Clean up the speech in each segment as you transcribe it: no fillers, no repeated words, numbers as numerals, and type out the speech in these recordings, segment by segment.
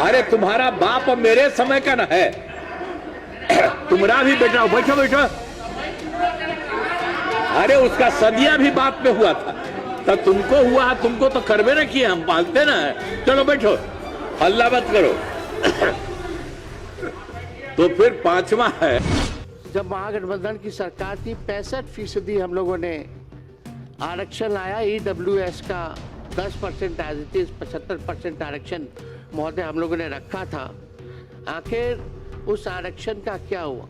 अरे तुम्हारा बाप मेरे समय का न है। तुम्हारा भी बेटा, बैठो बैठो। अरे उसका सदिया भी बात में हुआ था, तो तुमको हुआ, तुमको तो करवे न किए, हम पालते ना। चलो बैठो, हल्ला मत करो। तो फिर पांचवा है, जब महागठबंधन की सरकार थी 65% हम लोगों ने आरक्षण आया। EWS का 10% एज इट इज 75% आरक्षण महोदय हम लोगों ने रखा था। आखिर उस आरक्षण का क्या हुआ?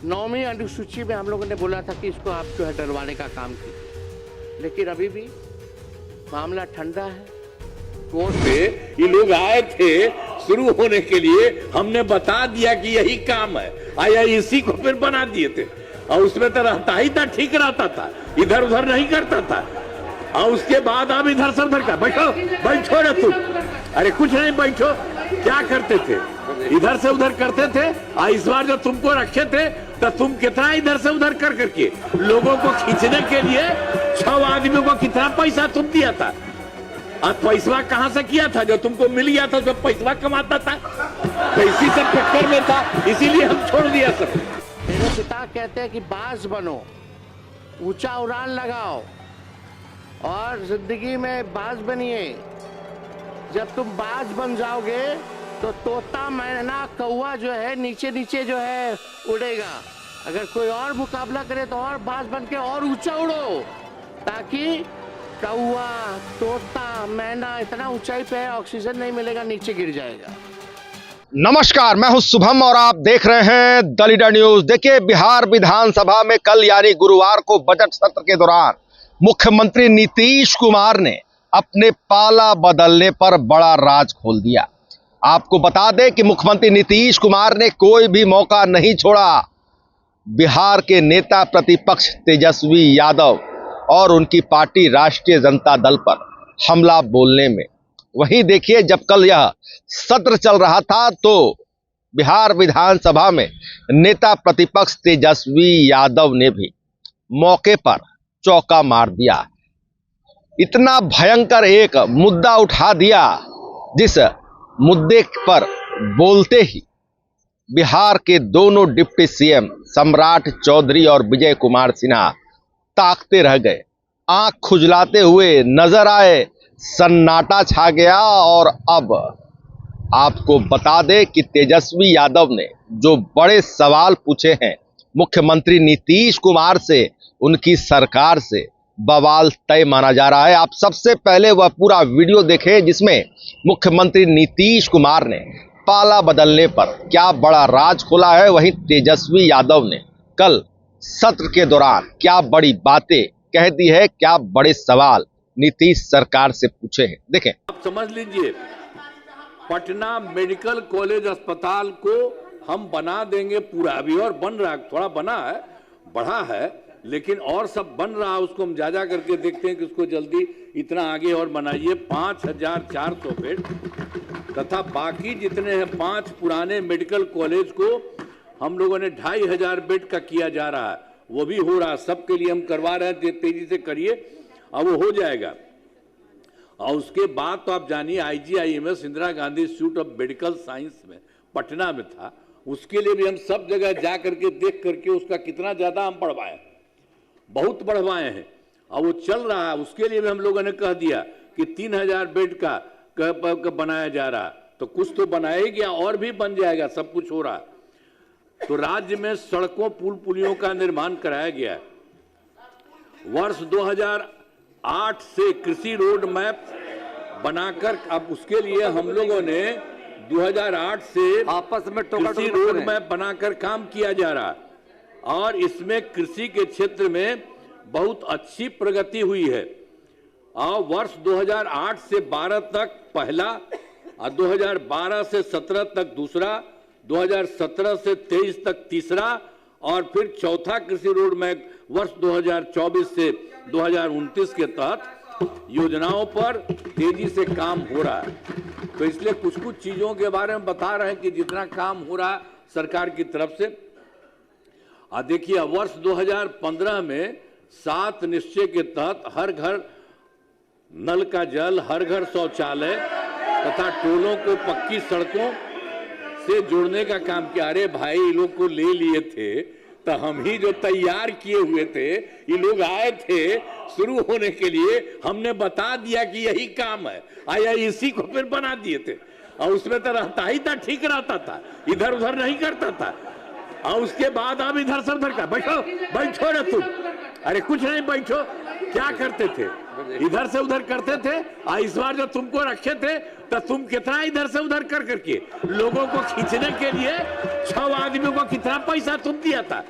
9वीं अनुसूची में हम लोगों ने बोला था कि इसको आप जो है डरवाने का काम किया, लेकिन अभी भी मामला ठंडा है। कोर्ट पे ये लोग आए थे शुरू होने के लिए, हमने बता दिया कि यही काम है, आया इसी को फिर बना दिए थे। और उसमें तो रहता ही था, ठीक रहता था, इधर उधर नहीं करता था। और उसके बाद अब इधर से उधर का। बैठो बैठो ना तुम। अरे कुछ नहीं, बैठो। क्या करते थे? इधर से उधर करते थे। और इस बार जब तुमको रखे थे तो तुम कितना इधर से उधर कर करके लोगों को खींचने के लिए 6 आदमियों को कितना पैसा तुम दिया था? और पैसा कहां से किया था? जो तुमको मिल गया था उसमें पैसा कमाता था, पैसे सब चक्कर में था, इसीलिए हम छोड़ दिया सब। मेरे पिता कहते हैं कि बाज बनो, ऊंचा उड़ान लगाओ और जिंदगी में बाज बनिए। जब तुम बाज बन जाओगे तो तोता, मैना, कौवा जो है नीचे नीचे जो है उड़ेगा। अगर कोई और मुकाबला करे तो और बाज बन के और ऊंचा उड़ो, ताकि कौवा, तोता, मैना इतना ऊंचाई पे है, ऑक्सीजन नहीं मिलेगा, नीचे गिर जाएगा। नमस्कार, मैं हूं शुभम और आप देख रहे हैं द लीडर न्यूज। देखिए, बिहार विधानसभा में कल यानी गुरुवार को बजट सत्र के दौरान मुख्यमंत्री नीतीश कुमार ने अपने पाला बदलने पर बड़ा राज खोल दिया। आपको बता दें कि मुख्यमंत्री नीतीश कुमार ने कोई भी मौका नहीं छोड़ा बिहार के नेता प्रतिपक्ष तेजस्वी यादव और उनकी पार्टी राष्ट्रीय जनता दल पर हमला बोलने में। वहीं देखिए, जब कल यह सत्र चल रहा था तो बिहार विधानसभा में नेता प्रतिपक्ष तेजस्वी यादव ने भी मौके पर चौका मार दिया। इतना भयंकर एक मुद्दा उठा दिया, जिस मुद्दे पर बोलते ही बिहार के दोनों डिप्टी सीएम सम्राट चौधरी और विजय कुमार सिन्हा ताकते रह गए, आंख खुजलाते हुए नजर आए, सन्नाटा छा गया। और अब आपको बता दें कि तेजस्वी यादव ने जो बड़े सवाल पूछे हैं मुख्यमंत्री नीतीश कुमार से, उनकी सरकार से बवाल तय माना जा रहा है। आप सबसे पहले वह पूरा वीडियो देखें जिसमें मुख्यमंत्री नीतीश कुमार ने पाला बदलने पर क्या बड़ा राज खोला है। वहीं तेजस्वी यादव ने कल सत्र के दौरान क्या बड़ी बातें कह दी है, क्या बड़े सवाल नीतीश सरकार से पूछे हैं, देखें। आप समझ लीजिए, पटना मेडिकल कॉलेज अस्पताल को हम बना देंगे पूरा। अभी और बन रहा है, थोड़ा बना है, बढ़ा है, लेकिन और सब बन रहा है। उसको हम जा करके देखते हैं कि उसको जल्दी इतना आगे और बनाइए। 5400 बेड तथा बाकी जितने हैं 5 पुराने मेडिकल कॉलेज को हम लोगों ने 2500 बेड का किया जा रहा है। वो भी हो रहा है, सबके लिए हम करवा रहे हैं, तेजी से करिए, अब वो हो जाएगा। और उसके बाद तो आप जानिए, IGIMS Indira Gandhi institute of medical science में पटना में था, उसके लिए भी हम सब जगह जा करके देख करके उसका कितना ज्यादा हम बढ़वाए, बहुत बढ़वाए हैं और वो चल रहा है। उसके लिए भी हम लोगों ने कह दिया कि 3000 बेड का बनाया जा रहा है, तो कुछ तो बनाएगा और भी बन जाएगा, सब कुछ हो रहा है। तो राज्य में सड़कों, पुल पुलियों का निर्माण कराया गया है। वर्ष 2008 से कृषि रोड मैप बनाकर, अब उसके लिए हम लोगों ने 2008 से आपस में कृषि रोड मैप बनाकर काम किया जा रहा है और इसमें कृषि के क्षेत्र में बहुत अच्छी प्रगति हुई है। और वर्ष 2008 से 12 तक पहला और 2012 से 17 तक दूसरा, 2017 से 23 तक तीसरा और फिर चौथा कृषि रोड मैप वर्ष 2024 से 2029 के तहत योजनाओं पर तेजी से काम हो रहा है। तो इसलिए कुछ कुछ चीजों के बारे में बता रहे हैं कि जितना काम हो रहा है सरकार की तरफ से। देखिए, वर्ष 2015 में 7 निश्चय के तहत हर घर नल का जल, हर घर शौचालय तथा टोलों को पक्की सड़कों से जोड़ने का काम किया। अरे भाई, ये लोग को ले लिए थे तो हम ही जो तैयार किए हुए थे, ये लोग आए थे शुरू होने के लिए, हमने बता दिया कि यही काम है, आया इसी को फिर बना दिए थे। और उसमें तो रहता ही था, ठीक रहता था, इधर उधर नहीं करता था। और उसके बाद अब इधर से उधर का बैठो बैठो ना तुम, अरे कुछ नहीं बैठो, क्या करते थे, इधर से उधर करते थे। और इस बार जो तुमको रखे थे तो तुम कितना इधर से उधर कर करके लोगों को खींचने के लिए 6 आदमियों को कितना पैसा तुम दिया था।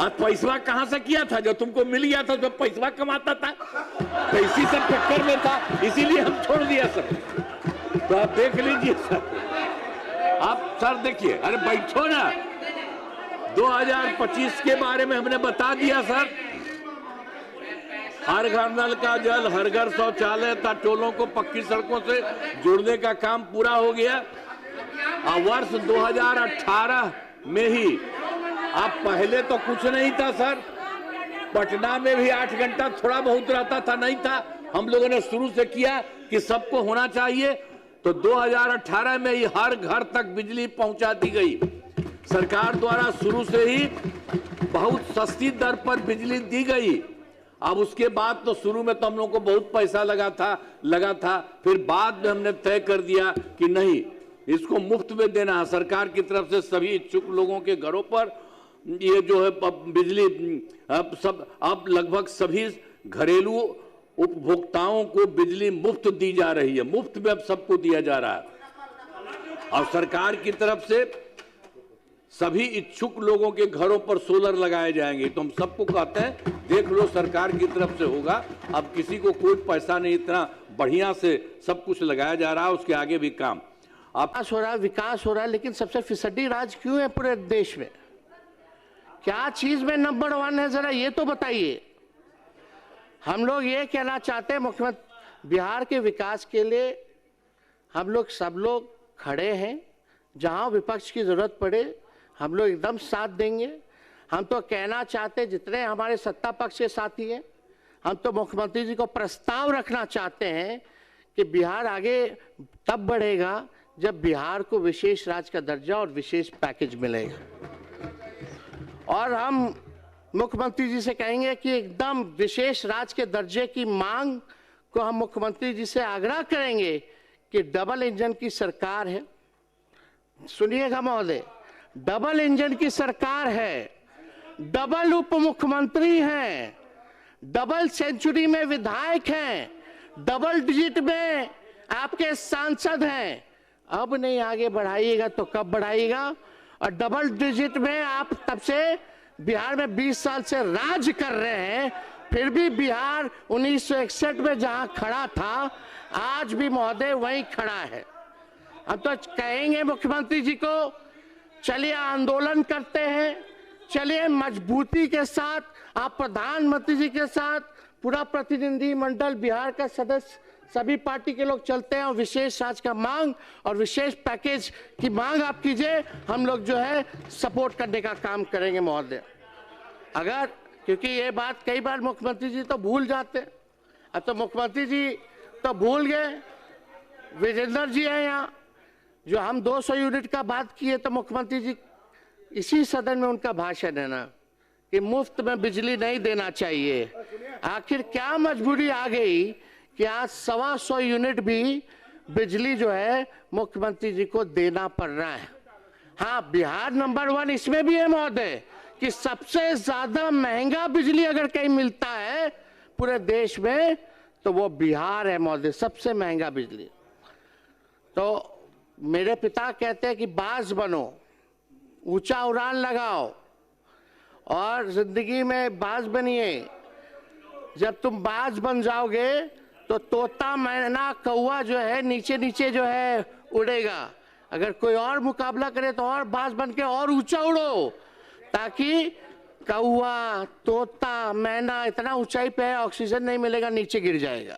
और पैसा कहां से किया था, जो तुमको मिल गया था, जो पैसा कमाता था, तो इसी सब चक्कर में था, इसीलिए हम छोड़ दिया सब। तो आप देख लीजिए सर, आप सर देखिए, अरे बैठो ना। 2025 के बारे में हमने बता दिया सर, हर घर नल का जल, हर घर शौचालय तथा टोलों को पक्की सड़कों से जोड़ने का काम पूरा हो गया। और वर्ष 2018 में ही, अब पहले तो कुछ नहीं था सर, पटना में भी 8 घंटा थोड़ा बहुत रहता था, नहीं था। हम लोगों ने शुरू से किया कि सबको होना चाहिए, तो 2018 में ही हर घर तक बिजली पहुंचा दी गई। सरकार द्वारा शुरू से ही बहुत सस्ती दर पर बिजली दी गई। अब उसके बाद तो शुरू में तो हम लोगों को बहुत पैसा लगा था, फिर बाद में हमने तय कर दिया कि नहीं, इसको मुफ्त में देना है। सरकार की तरफ से सभी इच्छुक लोगों के घरों पर ये जो है बिजली अब लगभग सभी घरेलू उपभोक्ताओं को बिजली मुफ्त दी जा रही है, मुफ्त में अब सबको दिया जा रहा है। और सरकार की तरफ से सभी इच्छुक लोगों के घरों पर सोलर लगाए जाएंगे। तो हम सबको कहते हैं, देख लो, सरकार की तरफ से होगा, अब किसी को कोई पैसा नहीं, इतना बढ़िया से सब कुछ लगाया जा रहा है, उसके आगे भी काम विकास हो रहा है। लेकिन सबसे फिसड्डी राज क्यों है पूरे देश में? क्या चीज में नंबर 1 है, जरा ये तो बताइए। हम लोग ये कहना चाहते हैं, मुख्यमंत्री बिहार के विकास के लिए हम लोग सब लोग खड़े हैं। जहां विपक्ष की जरूरत पड़े हम लोग एकदम साथ देंगे। हम तो कहना चाहते, जितने हमारे सत्ता पक्ष के साथी हैं, हम तो मुख्यमंत्री जी को प्रस्ताव रखना चाहते हैं कि बिहार आगे तब बढ़ेगा जब बिहार को विशेष राज्य का दर्जा और विशेष पैकेज मिलेगा। और हम मुख्यमंत्री जी से कहेंगे कि एकदम विशेष राज्य के दर्जे की मांग को हम मुख्यमंत्री जी से आग्रह करेंगे कि डबल इंजन की सरकार है, सुनिएगा महोदय, डबल इंजन की सरकार है, डबल उप मुख्यमंत्री हैं, डबल सेंचुरी में विधायक हैं, डबल डिजिट में आपके सांसद हैं। अब नहीं आगे बढ़ाइएगा तो कब बढ़ाइएगा? और डबल डिजिट में आप तब से बिहार में 20 साल से राज कर रहे हैं, फिर भी बिहार 1961 में जहां खड़ा था आज भी महोदय वहीं खड़ा है। हम तो कहेंगे मुख्यमंत्री जी को, चलिए आंदोलन करते हैं, चलिए मजबूती के साथ आप प्रधानमंत्री जी के साथ पूरा प्रतिनिधि मंडल बिहार का सदस्य सभी पार्टी के लोग चलते हैं और विशेष राज्य का मांग और विशेष पैकेज की मांग आप कीजिए, हम लोग जो है सपोर्ट करने का काम करेंगे महोदय। अगर, क्योंकि ये बात कई बार मुख्यमंत्री जी तो भूल जाते हैं, अब तो मुख्यमंत्री जी तो भूल गए, विजेंद्र जी हैं यहाँ, जो हम 200 यूनिट का बात किए तो मुख्यमंत्री जी इसी सदन में उनका भाषण है ना कि मुफ्त में बिजली नहीं देना चाहिए। आखिर क्या मजबूरी आ गई कि आज 125 यूनिट भी बिजली जो है मुख्यमंत्री जी को देना पड़ रहा है। हाँ, बिहार नंबर 1 इसमें भी है महोदय कि सबसे ज्यादा महंगा बिजली अगर कहीं मिलता है पूरे देश में तो वो बिहार है महोदय, सबसे महंगा बिजली। तो मेरे पिता कहते हैं कि बाज बनो, ऊंचा उड़ान लगाओ और जिंदगी में बाज बनिए। जब तुम बाज बन जाओगे तो तोता, मैना, कौवा जो है नीचे नीचे जो है उड़ेगा। अगर कोई और मुकाबला करे तो और बाज बन के और ऊंचा उड़ो, ताकि कौवा, तोता, मैना इतना ऊंचाई पे है ऑक्सीजन नहीं मिलेगा, नीचे गिर जाएगा।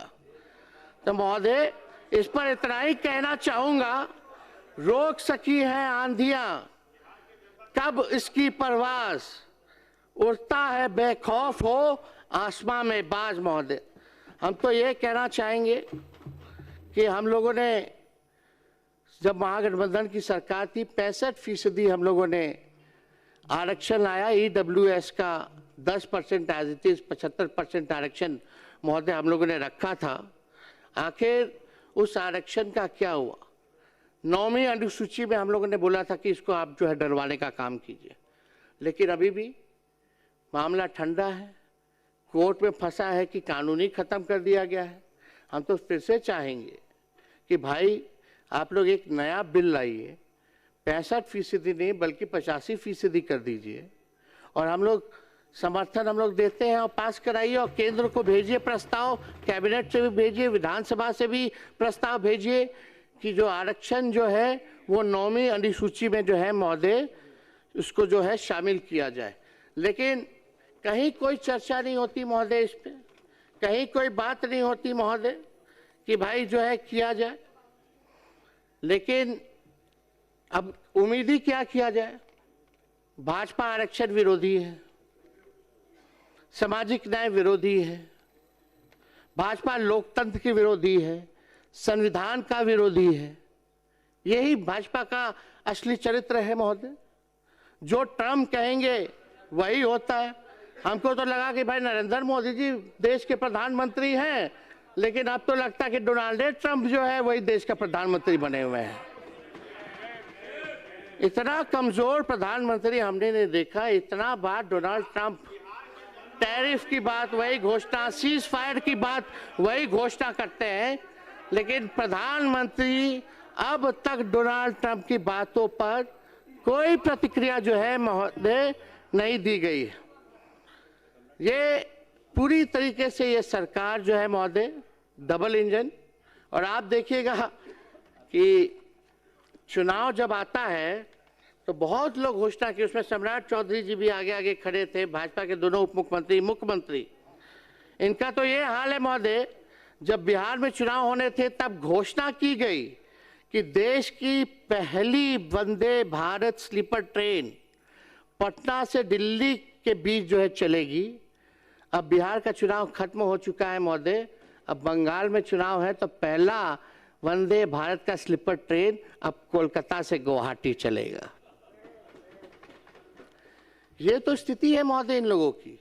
तो महोदय इस पर इतना ही कहना चाहूंगा, रोक सकी है आंधियां कब इसकी परवाज, उड़ता है बेखौफ हो आसमां में बाज। महोदय हम तो ये कहना चाहेंगे कि हम लोगों ने जब महागठबंधन की सरकार थी 65% हम लोगों ने आरक्षण लाया। EWS का 10% एज इट इज 75% आरक्षण महोदय हम लोगों ने रखा था। आखिर उस आरक्षण का क्या हुआ? 9वीं अनुसूची में हम लोगों ने बोला था कि इसको आप जो है डरवाने का काम कीजिए, लेकिन अभी भी मामला ठंडा है, कोर्ट में फंसा है कि कानूनी खत्म कर दिया गया है। हम तो फिर से चाहेंगे कि भाई आप लोग एक नया बिल लाइए, 65% नहीं बल्कि 85% कर दीजिए, और हम लोग समर्थन हम लोग देते हैं और पास कराइए, और केंद्र को भेजिए प्रस्ताव, कैबिनेट से भी भेजिए, विधानसभा से भी प्रस्ताव भेजिए कि जो आरक्षण जो है वो 9वीं अनुसूची में जो है महोदय उसको जो है शामिल किया जाए। लेकिन कहीं कोई चर्चा नहीं होती महोदय इस पे, कहीं कोई बात नहीं होती महोदय कि भाई जो है किया जाए। लेकिन अब उम्मीद ही क्या किया जाए? भाजपा आरक्षण विरोधी है, सामाजिक न्याय विरोधी है, भाजपा लोकतंत्र के विरोधी है, संविधान का विरोधी है। यही भाजपा का असली चरित्र है महोदय। जो ट्रम्प कहेंगे वही होता है। हमको तो लगा कि भाई नरेंद्र मोदी जी देश के प्रधानमंत्री हैं, लेकिन अब तो लगता है कि डोनाल्ड ट्रम्प जो है वही देश का प्रधानमंत्री बने हुए हैं। इतना कमजोर प्रधानमंत्री हमने नहीं देखा। इतना बार डोनाल्ड ट्रम्प टैरिफ की बात वही घोषणा, सीज फायर की बात वही घोषणा करते हैं, लेकिन प्रधानमंत्री अब तक डोनाल्ड ट्रंप की बातों पर कोई प्रतिक्रिया जो है महोदय नहीं दी गई है। ये पूरी तरीके से ये सरकार जो है महोदय डबल इंजन। और आप देखिएगा कि चुनाव जब आता है तो बहुत लोग घोषणा की, उसमें सम्राट चौधरी जी भी आगे आगे खड़े थे, भाजपा के दोनों उप मुख्यमंत्री, मुख्यमंत्री। इनका तो ये हाल है महोदय, जब बिहार में चुनाव होने थे तब घोषणा की गई कि देश की पहली वंदे भारत स्लीपर ट्रेन पटना से दिल्ली के बीच जो है चलेगी। अब बिहार का चुनाव खत्म हो चुका है महोदय, अब बंगाल में चुनाव है, तो पहला वंदे भारत का स्लीपर ट्रेन अब कोलकाता से गुवाहाटी चलेगा। ये तो स्थिति है महोदय इन लोगों की।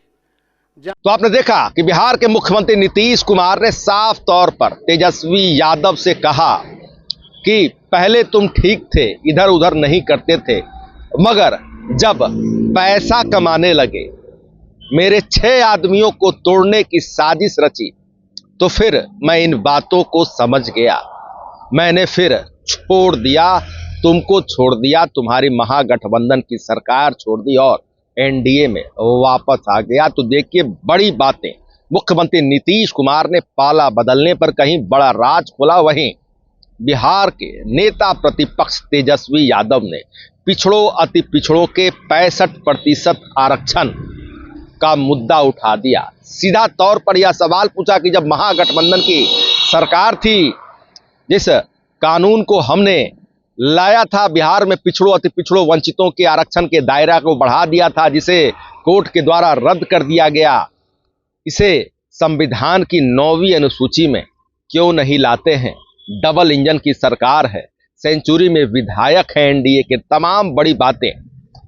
तो आपने देखा कि बिहार के मुख्यमंत्री नीतीश कुमार ने साफ तौर पर तेजस्वी यादव से कहा कि पहले तुम ठीक थे, इधर उधर नहीं करते थे, मगर जब पैसा कमाने लगे, मेरे 6 आदमियों को तोड़ने की साजिश रची, तो फिर मैं इन बातों को समझ गया। मैंने फिर छोड़ दिया, तुमको छोड़ दिया, तुम्हारी महागठबंधन की सरकार छोड़ दी और एनडीए में वापस आ गया। तो देखिए, बड़ी बातें मुख्यमंत्री नीतीश कुमार ने पाला बदलने पर कहीं बड़ा राज खोला। वहीं बिहार के नेता प्रतिपक्ष तेजस्वी यादव ने पिछड़ों अति पिछड़ों के 65% आरक्षण का मुद्दा उठा दिया। सीधा तौर पर यह सवाल पूछा कि जब महागठबंधन की सरकार थी, जिस कानून को हमने लाया था, बिहार में पिछड़ों अति पिछड़ों वंचितों के आरक्षण के दायरा को बढ़ा दिया था, जिसे कोर्ट के द्वारा रद्द कर दिया गया, इसे संविधान की 9वीं अनुसूची में क्यों नहीं लाते हैं? डबल इंजन की सरकार है, सेंचुरी में विधायक है एनडीए के। तमाम बड़ी बातें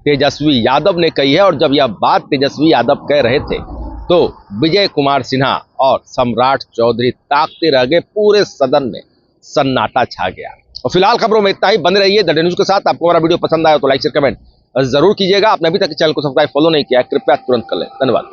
तेजस्वी यादव ने कही है, और जब यह बात तेजस्वी यादव कह रहे थे तो विजय कुमार सिन्हा और सम्राट चौधरी ताकते रह गए। पूरे सदन में सन्नाटा छा गया। और फिलहाल खबरों में इतना ही। बने रहिए द न्यूज के साथ। आपको हमारा वीडियो पसंद आया तो लाइक शेयर कमेंट जरूर कीजिएगा। आपने अभी तक चैनल को सब्सक्राइब फॉलो नहीं किया है, कृपया तुरंत कर लें। धन्यवाद।